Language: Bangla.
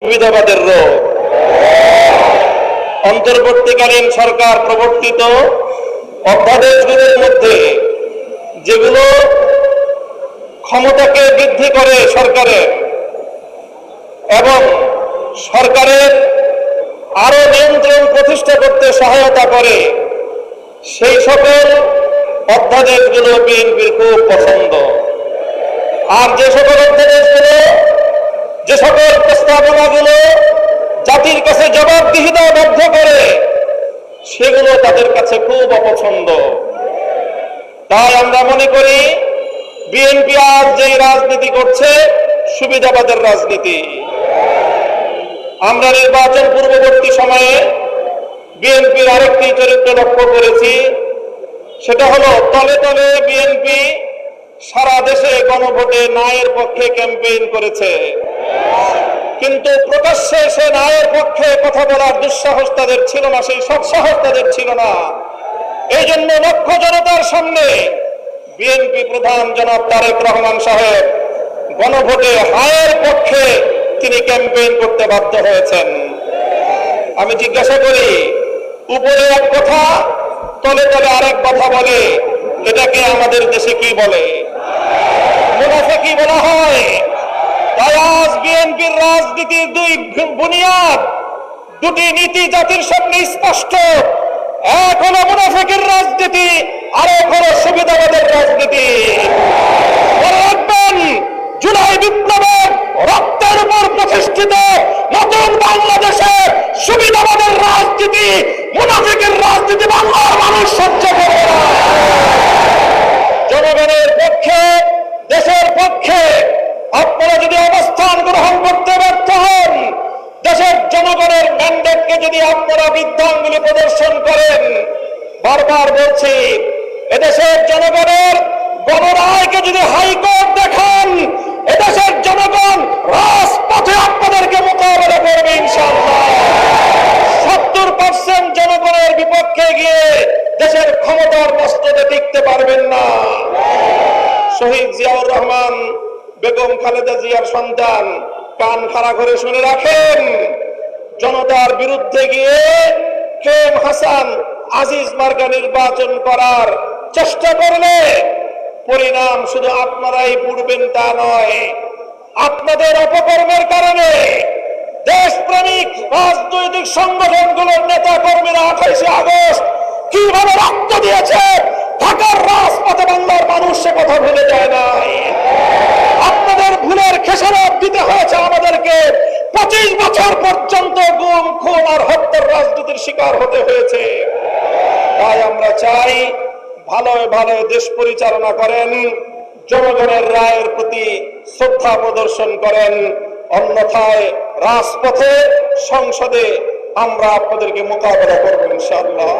সুবিধাবাদের রোগ। অন্তর্বর্তীকালীন সরকার প্রবর্তিত অধ্যাদেশগুলোর মধ্যে যেগুলো ক্ষমতাকে বৃদ্ধি করে সরকারের এবং সরকারের আরো নিয়ন্ত্রণ প্রতিষ্ঠা করতে সহায়তা করে, সেই সকল অধ্যাদেশগুলো বিএনপির খুব পছন্দ। আর যে সকল অধ্যাদেশগুলো, যে সকল প্রস্তাবনাগুলো জাতির কাছে জবাবদিহিতা বাধ্য করে, সেগুলো তাদের কাছে খুব অপছন্দ। তাই আমরা মনে করি বিএনপি আজ যেই রাজনীতি করছে সুবিধাবাদের রাজনীতি। আমরা নির্বাচন পূর্ববর্তী সময়ে বিএনপির আরেকটি চরিত্র লক্ষ্য করেছি, সেটা হলো তলে তলে বিএনপি সারা দেশে গণভোটে ন্যায়ের পক্ষে ক্যাম্পেইন করেছে, কিন্তু প্রকাশ্যে সে ন্যায়ের পক্ষে কথা বলার দুঃসাহস তাদের ছিল না, সেই সৎসাহস তাদের ছিল না। এই জন্য লক্ষ জনতার সামনে বিএনপি প্রধান জনাব তারেক রহমান সাহেব গণভোটে হায়ের পক্ষে তিনি ক্যাম্পেইন করতে বাধ্য হয়েছেন। আমি জিজ্ঞাসা করি, উপরে এক কথা তলে তলে আরেক কথা বলে, এটাকে আমাদের দেশে কি বলে? মুনাফিকি বলা হয়। তাই আজ বিএনপির রাজনীতির দুই বুনিয়াদ, দুটি নীতি জাতির সামনে স্পষ্ট। এক হলো মুনাফিকের রাজনীতি, আর এক হলো সুবিধাবাদের রাজনীতি। মনে রাখবেন, জুলাই বিপ্লবের রক্তের উপর প্রতিষ্ঠিত নতুন বাংলাদেশে সুবিধাবাদের রাজনীতি, মুনাফিকের রাজনীতি বাংলার মানুষ সহ্য করবে না। জনগণের পক্ষে, দেশের পক্ষে আপনারা যদি অবস্থান গ্রহণ করতে ব্যর্থ হন, দেশের জনগণের ম্যান্ডেটকে যদি আপনারা বৃদ্ধাঙ্গুলি প্রদর্শন করেন, বারবার বলছি, এদেশের জনগণের গণরায়কে যদি হাইকোর্ট দেখান, এদেশের জনগণ রাজপথে আপনাদেরকে মোকাবেলা করবে ইনশাআল্লাহ। 70% জনগণের বিপক্ষে গিয়ে দেশের ক্ষমতার মস্তদে টিকতে পারবেন না। শহীদ জিয়াউর রহমান, বেগম খালেদা জিয়ার সন্তান, কান খাড়া করে শুনে রাখেন, জনতার বিরুদ্ধে গিয়ে কেম হাসান আজিজ মার্কা নির্বাচন করার চেষ্টা করলে পরিণাম শুধু আপনারাই পড়বেন তা নয়, আপনাদের অপকর্মের কারণে দেশপ্রেমিক রাজনৈতিক সংগঠনগুলোর নেতা কর্মীরা 28 আগস্ট কিভাবে রক্ত দিয়েছে ঢাকার রাজপথে বাংলার মানুষ সে কথা ভুলে যায় নাই। আপনাদের ভুলের খেসারত দিতে হয়েছে আমাদেরকে। 25 বছর পর্যন্ত গুম, খুন আর হত্যার রাজনীতির শিকার হতে হয়েছে। তাই আমরা চাই ভালো ভালো দেশ পরিচালনা করেন, জনগণের রায়ের প্রতি শ্রদ্ধা প্রদর্শন করেন, অন্যথায় রাজপথে, সংসদে আমরা আপনাদেরকে মোকাবেলা করব ইনশাআল্লাহ।